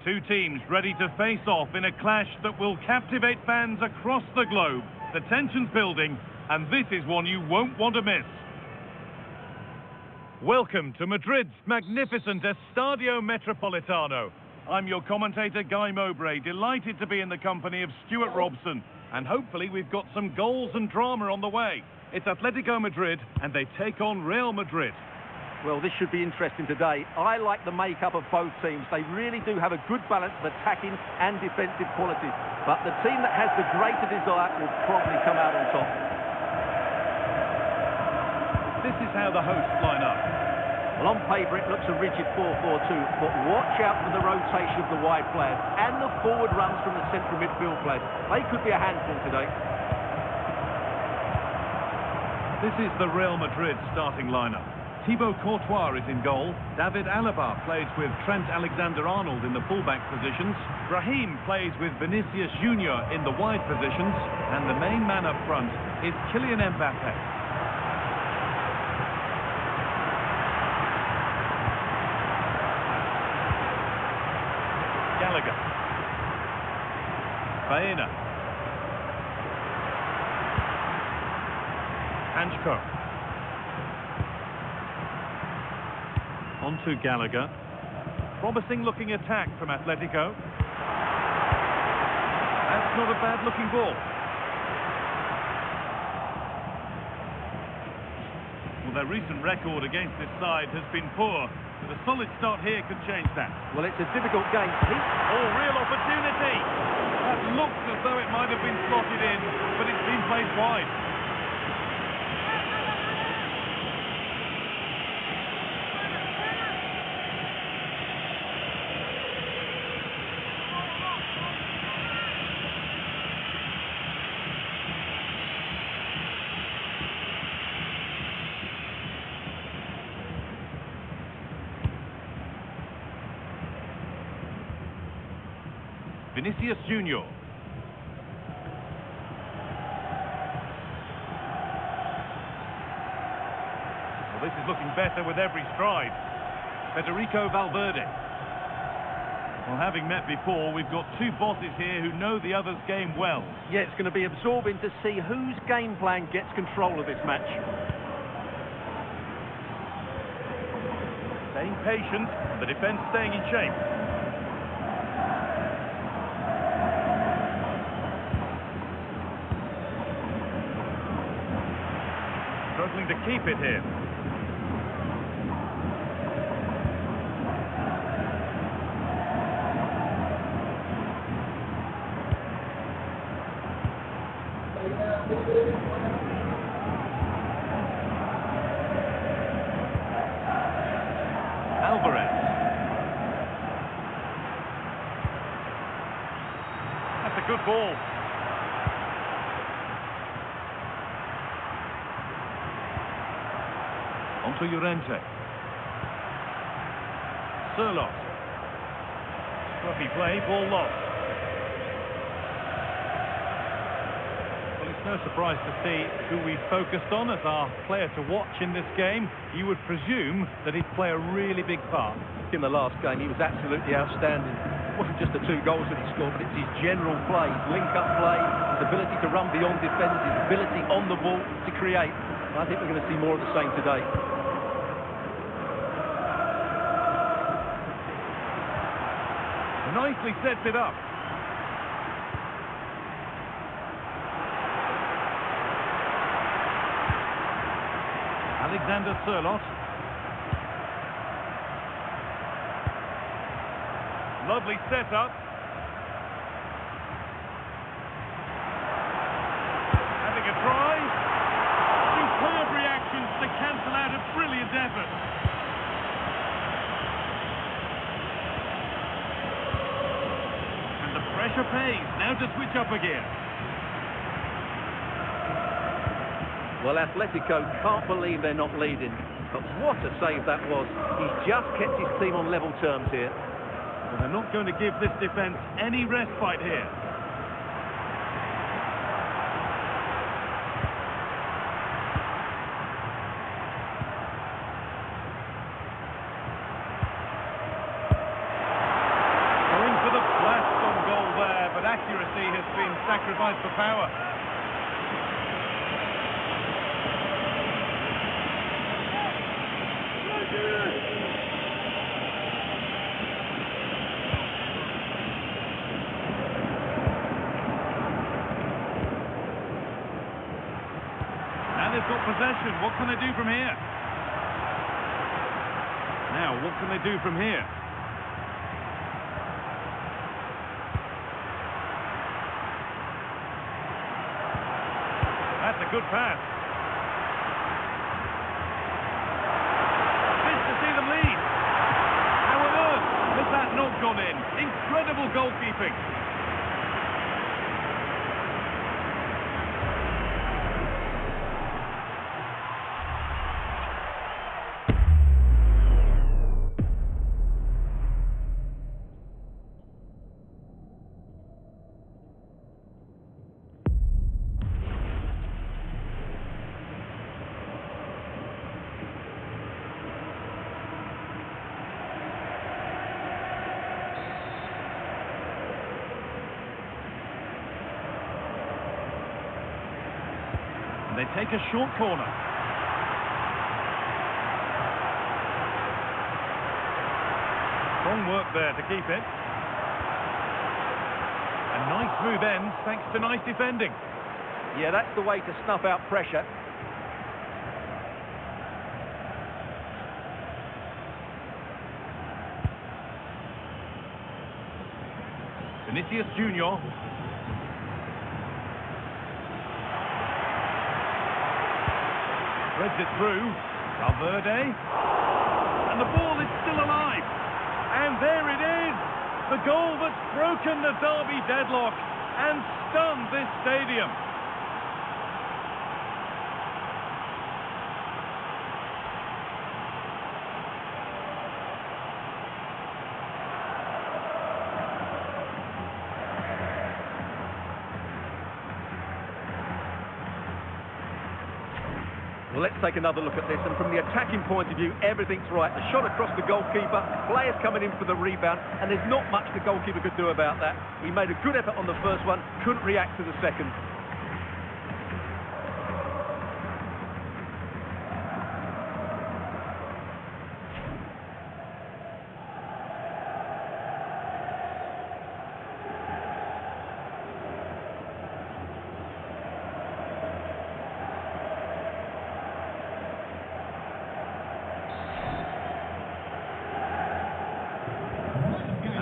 Two teams ready to face off in a clash that will captivate fans across the globe. The tension's building, and this is one you won't want to miss. Welcome to Madrid's magnificent Estadio Metropolitano. I'm your commentator, Guy Mowbray, delighted to be in the company of Stuart Robson. And hopefully we've got some goals and drama on the way. It's Atletico Madrid, and they take on Real Madrid. Well, this should be interesting today. I like the makeup of both teams. They really do have a good balance of attacking and defensive qualities. But the team that has the greater desire will probably come out on top. This is how the hosts line up. Well, on paper it looks a rigid 4-4-2, but watch out for the rotation of the wide players and the forward runs from the central midfield players. They could be a handful today. This is the Real Madrid starting lineup. Thibaut Courtois is in goal. David Alaba plays with Trent Alexander-Arnold in the fullback positions. Brahim plays with Vinicius Junior in the wide positions. And the main man up front is Kylian Mbappé. Gallagher. Baena. Anchko. On to Gallagher. Promising looking attack from Atletico. That's not a bad looking ball. Well, their recent record against this side has been poor, but a solid start here could change that. Well, it's a difficult game. Oh, real opportunity! That looks as though it might have been slotted in, but it's been played wide. Vinicius Junior. Well, this is looking better with every stride. Federico Valverde. Well, having met before, we've got two bosses here who know the other's game well. Yeah, it's going to be absorbing to see whose game plan gets control of this match. Staying patient, the defence staying in shape. Struggling to keep it here. Alvarez. That's a good ball. Onto Llorente. Sirlock. Scruffy play, ball lost. Well, it's no surprise to see who we focused on as our player to watch in this game. You would presume that he'd play a really big part. In the last game, he was absolutely outstanding. It wasn't just the 2 goals that he scored, but it's his general play, link-up play, his ability to run beyond defenders, his ability on the ball to create. I think we're going to see more of the same today. Nicely sets it up. Alexander Sirlock. Lovely setup. Having a try. Superb reactions to cancel out a brilliant effort. Pressure pays. Now to switch up again. Well, Atletico can't believe they're not leading. But what a save that was. He's just kept his team on level terms here. Well, they're not going to give this defence any respite here. Going accuracy has been sacrificed for power. Now they've got possession. What can they do from here? Now, what can they do from here? That's a good pass. This to see them lead. How on earth has that not gone in? Incredible goalkeeping. They take a short corner. Strong work there to keep it. A nice smooth end thanks to nice defending. Yeah, that's the way to snuff out pressure. Vinicius Junior. Threads it through. Valverde. And the ball is still alive. And there it is. The goal that's broken the derby deadlock and stunned this stadium. Well, let's take another look at this, and from the attacking point of view, everything's right. The shot across the goalkeeper, players coming in for the rebound, and there's not much the goalkeeper could do about that. He made a good effort on the first one, couldn't react to the second.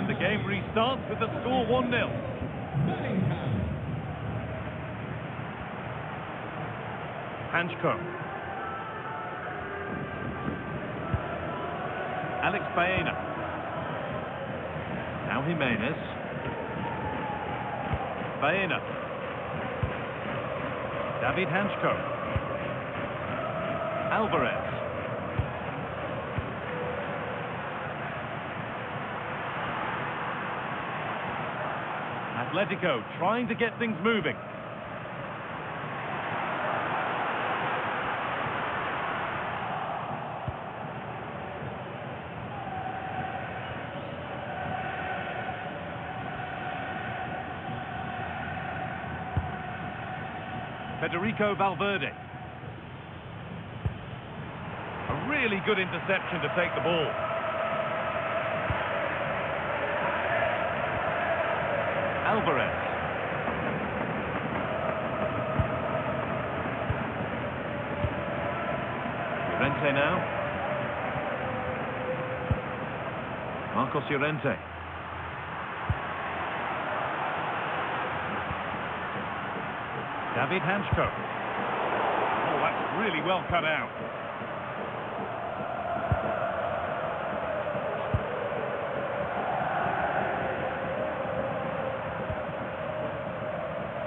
The game restarts with the score 1-0. Hanchko. Alex Baena. Now Jimenez. Baena. David Hanchko. Alvarez. Atletico trying to get things moving. Federico Valverde. A really good interception to take the ball. Alvarez. Llorente now. Marcos Llorente. David Hanchko. Oh, that's really well cut out.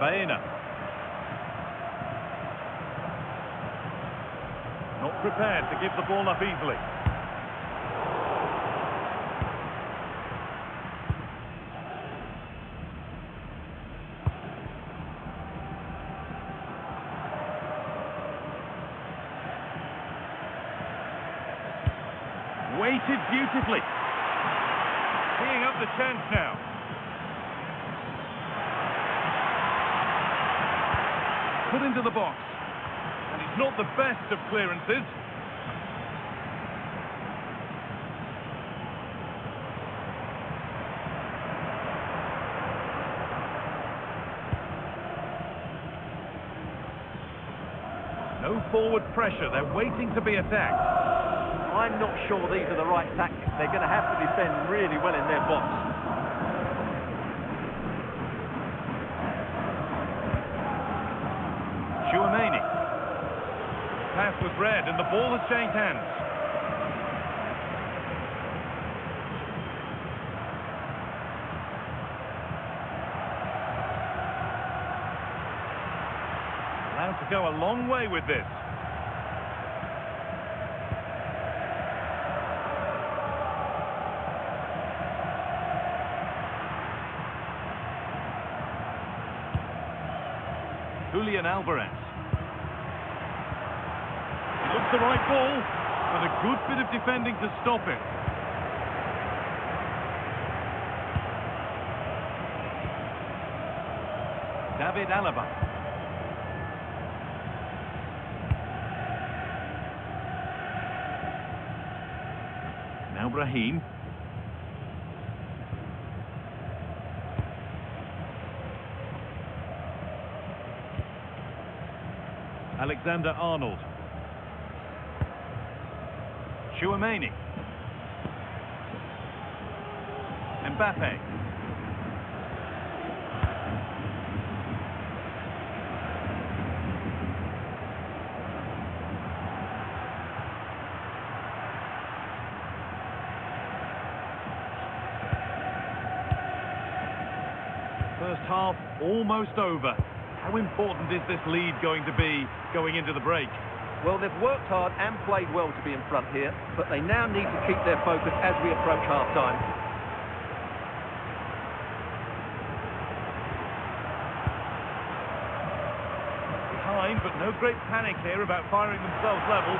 Baena. Not prepared to give the ball up easily. Weighted beautifully. Teeing up the chance now. put into the box. And he's not the best of clearances. No forward pressure, they're waiting to be attacked. I'm not sure these are the right tactics. They're going to have to defend really well in their box. Chouameni. Pass was read and the ball has changed hands. Allowed to go a long way with this. Julian Alvarez. He looks the right ball, but a good bit of defending to stop it. David Alaba. Now Brahim. Alexander-Arnold. Chouameni. Mbappé. First half almost over. How important is this lead going to be going into the break? Well, they've worked hard and played well to be in front here, but they now need to keep their focus as we approach half-time. Behind, but no great panic here about firing themselves level.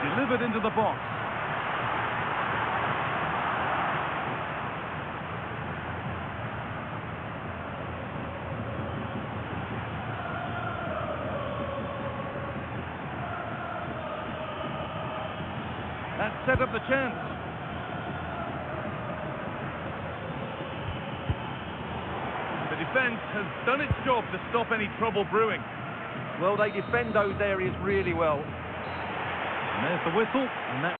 Delivered into the box. That set up the chance. The defence has done its job to stop any trouble brewing. Well, they defend those areas really well. And there's the whistle, and that...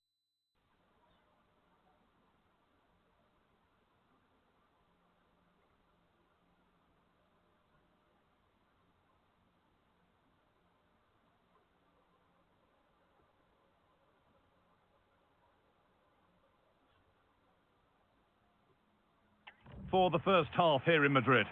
for the first half here in Madrid.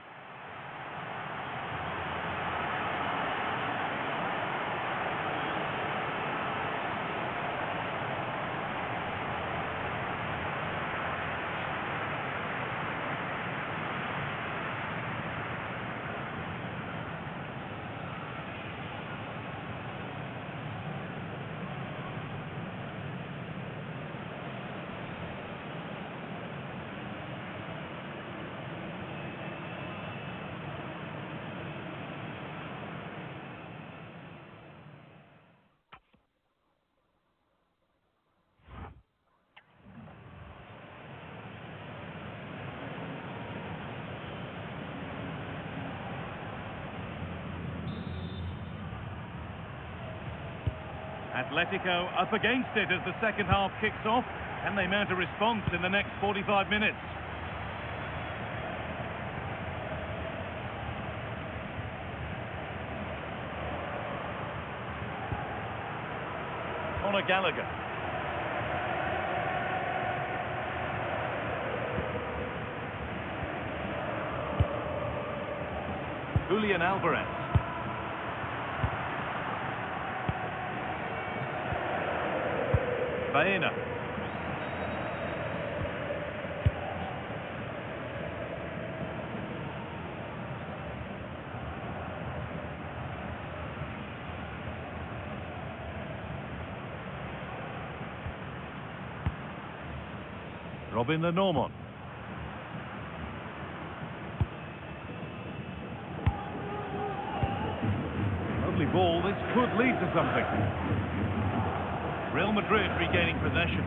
Atletico up against it as the second half kicks off, and they mount a response in the next 45 minutes. Conor Gallagher. Julian Alvarez. Baena. Robin Lenormand. ball, this could lead to something. Real Madrid regaining possession.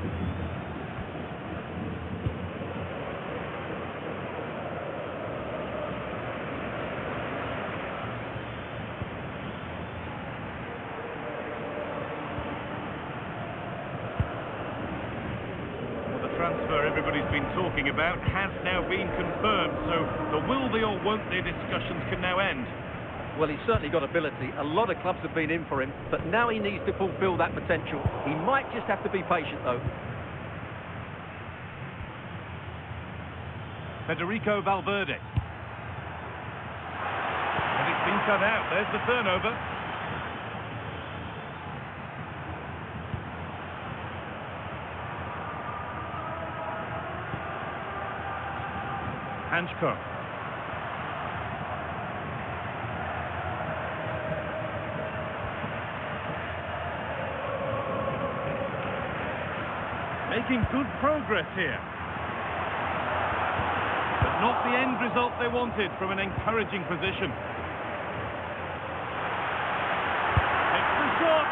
Well, the transfer everybody's been talking about has now been confirmed, so the will they or won't they discussions can now end. Well, he's certainly got ability. A lot of clubs have been in for him, but now he needs to fulfil that potential. He might just have to be patient, though. Federico Valverde. And it's been cut out. There's the turnover. Hanchko. Making good progress here. But not the end result they wanted from an encouraging position. It's the shot!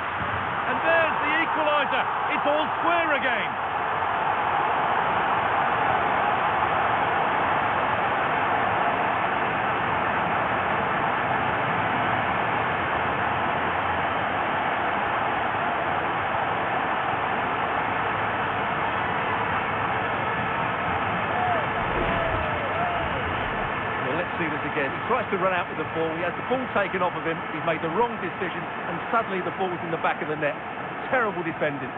And there's the equaliser. It's all square again. See this again. He tries to run out with the ball. He has the ball taken off of him. He's made the wrong decision, and suddenly the ball's in the back of the net. Terrible defending.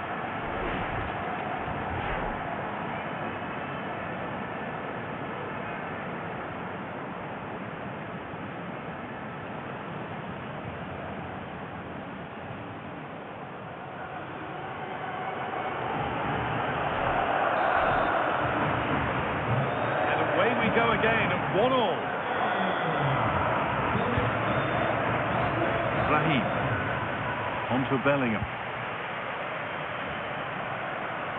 And away we go again at 1-1. Raheem. On to Bellingham.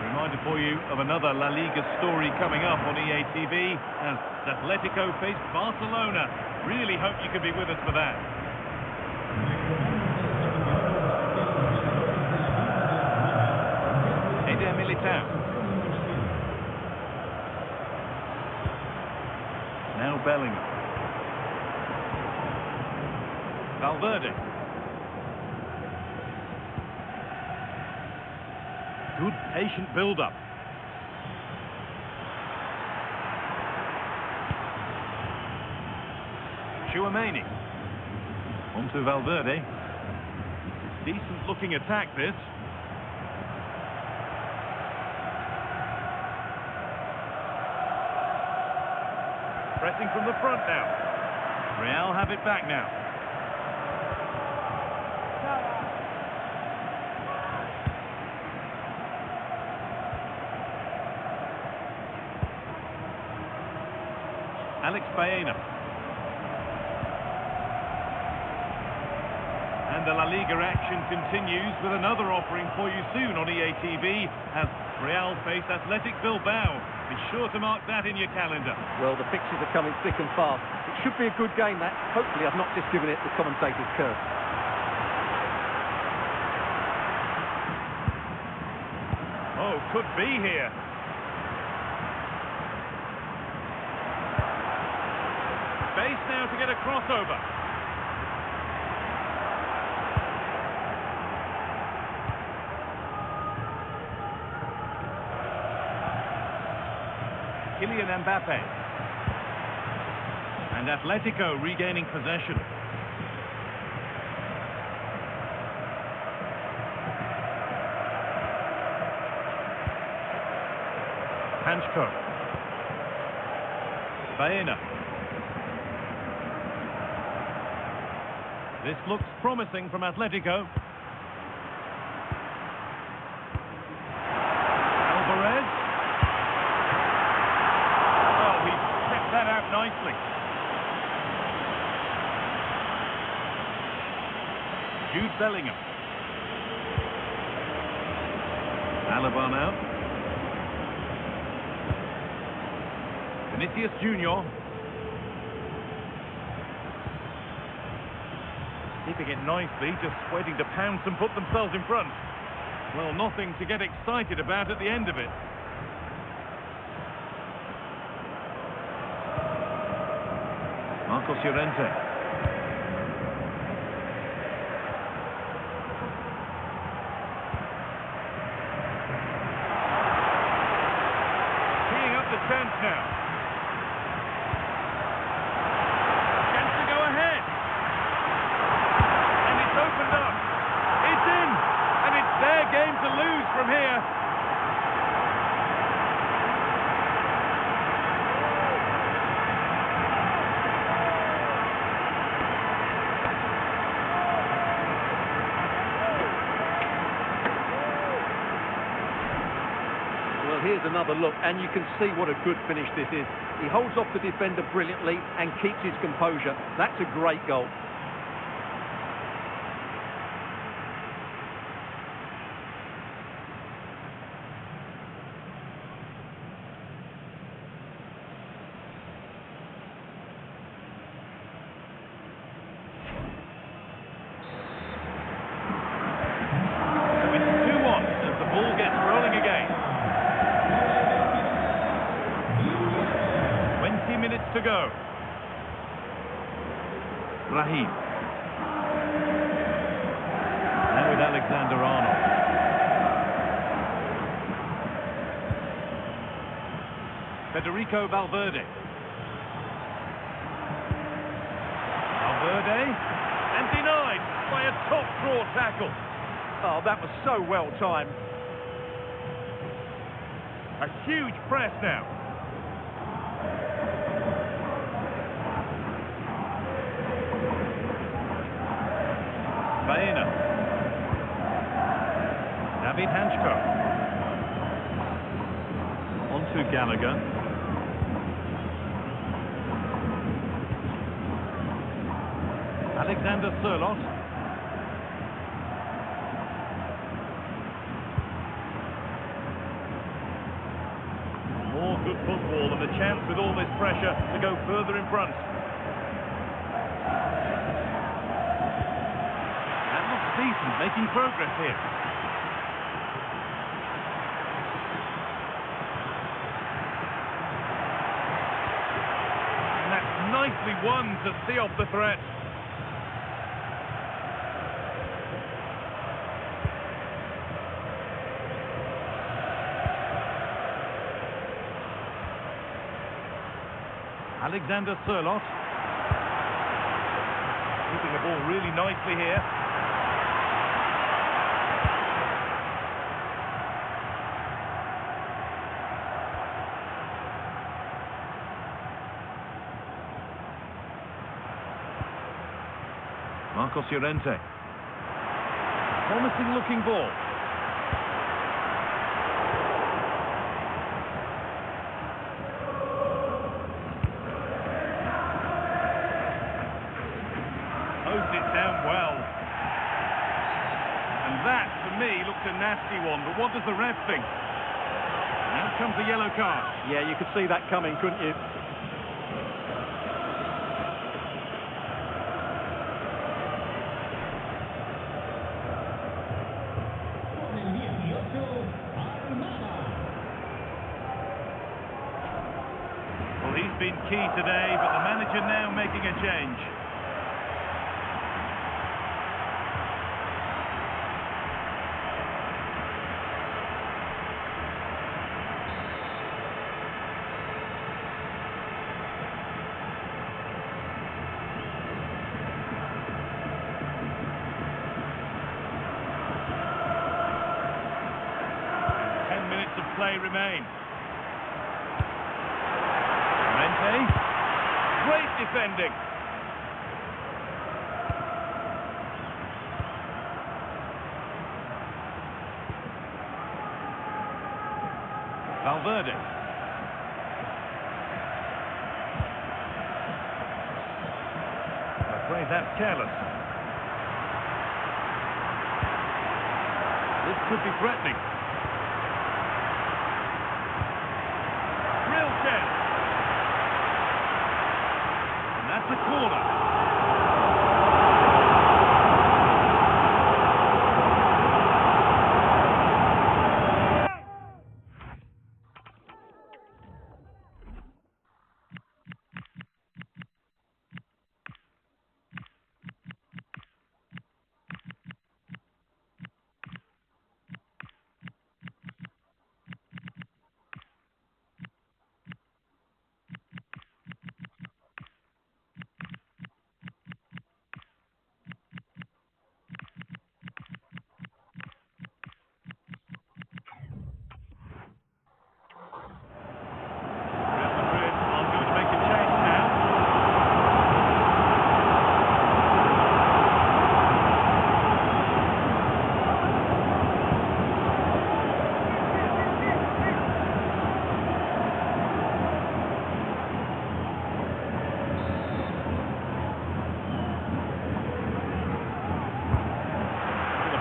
A reminder for you of another La Liga story coming up on EA TV as Atletico face Barcelona. Really hope you could be with us for that. Eder Militao. Now Bellingham. Valverde. Good patient build-up. Chouameni. On to Valverde. Decent looking attack this. Pressing from the front now. Real have it back now. Alex Baena. And the La Liga action continues with another offering for you soon on EA TV as Real face Athletic Bilbao. Be sure to mark that in your calendar. Well, the fixtures are coming thick and fast. It should be a good game, that. Hopefully I've not just given it the commentator's curse. Oh, could be here. Space now to get a crossover. Kylian Mbappé. And Atletico regaining possession. Hanchko. Baena. This looks promising from Atletico. Alvarez. Oh, he kept that out nicely. Jude Bellingham. Alaba now. Vinicius Junior. Keeping it nicely, just waiting to pounce and put themselves in front. Well, nothing to get excited about at the end of it. Marcos Llorente. Teeing up the chance now. Chance to go ahead. And it's opened up. It's in. And it's their game to lose from here. Here's another look, and you can see what a good finish this is. He holds off the defender brilliantly and keeps his composure. That's a great goal. So it's 2-1 as the ball gets rolling again. 20 minutes to go. Raheem. Now with Alexander-Arnold. Federico Valverde. Valverde. And denied by a top-draw tackle. Oh, that was so well timed. A huge press now. Baena. David Hanchko. On to Gallagher. Alexander Sørloth. More good football and a chance with all this pressure to go further in front. Decent, making progress here. And that's nicely won to see off the threat. Alexander Sørloth. Keeping the ball really nicely here. Marcos Llorente. Promising looking ball. Closed it down well. And that, for me, looked a nasty one. But what does the ref think? Now comes a yellow card. Yeah, you could see that coming, couldn't you? Well, he's been key today, but the manager now making a change. Play remain. Llorente. Great defending. Valverde. I'm afraid that's careless. This could be threatening. And that's a corner.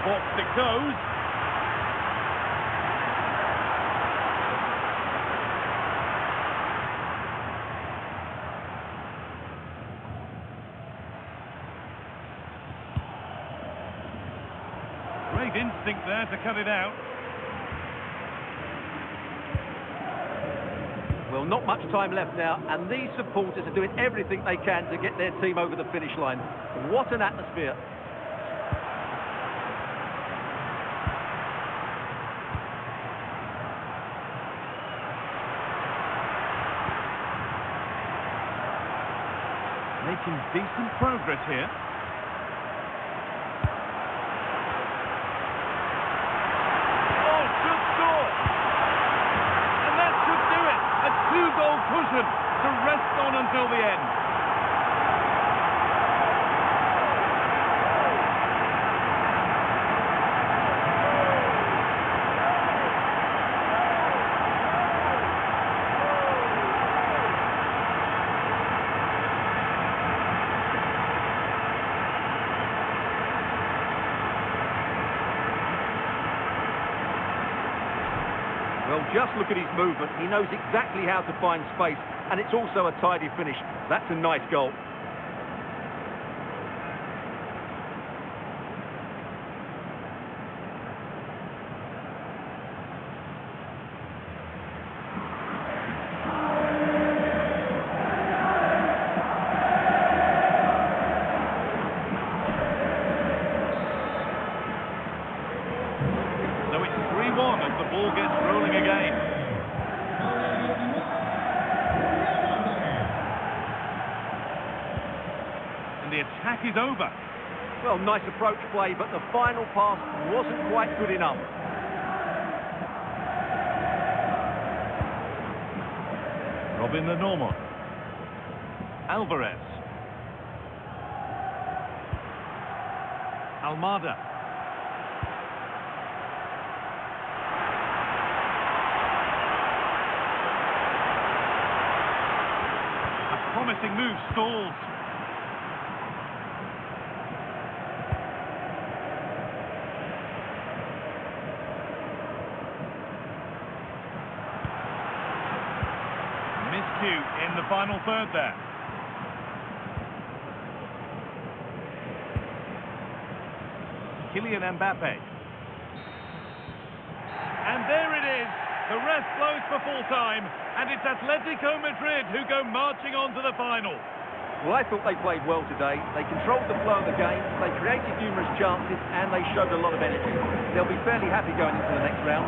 the box it goes. Great instinct there to cut it out. Well, not much time left now, and these supporters are doing everything they can to get their team over the finish line. What an atmosphere. Making decent progress here. Oh, should score! And that should do it! A two-goal cushion to rest on until the end. Well, just look at his movement. He knows exactly how to find space, and it's also a tidy finish. That's a nice goal. So it's 3-1 as the ball gets rolling again. And the attack is over. Well, nice approach play, but the final pass wasn't quite good enough. Robin the Normand. Alvarez. Almada. A promising move stalls. Miscue in the final third there. Kylian Mbappé. And there it is. The rest blows for full time, and it's Atletico Madrid who go marching on to the final. Well, I thought they played well today. They controlled the flow of the game, they created numerous chances, and they showed a lot of energy. They'll be fairly happy going into the next round.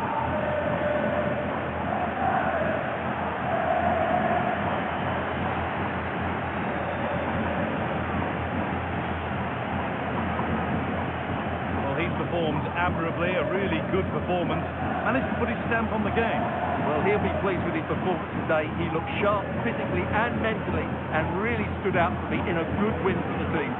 Performed admirably, a really good performance, managed to put his stamp on the game. Well, he'll be pleased with his performance today. He looked sharp physically and mentally and really stood out for me in a good win for the team.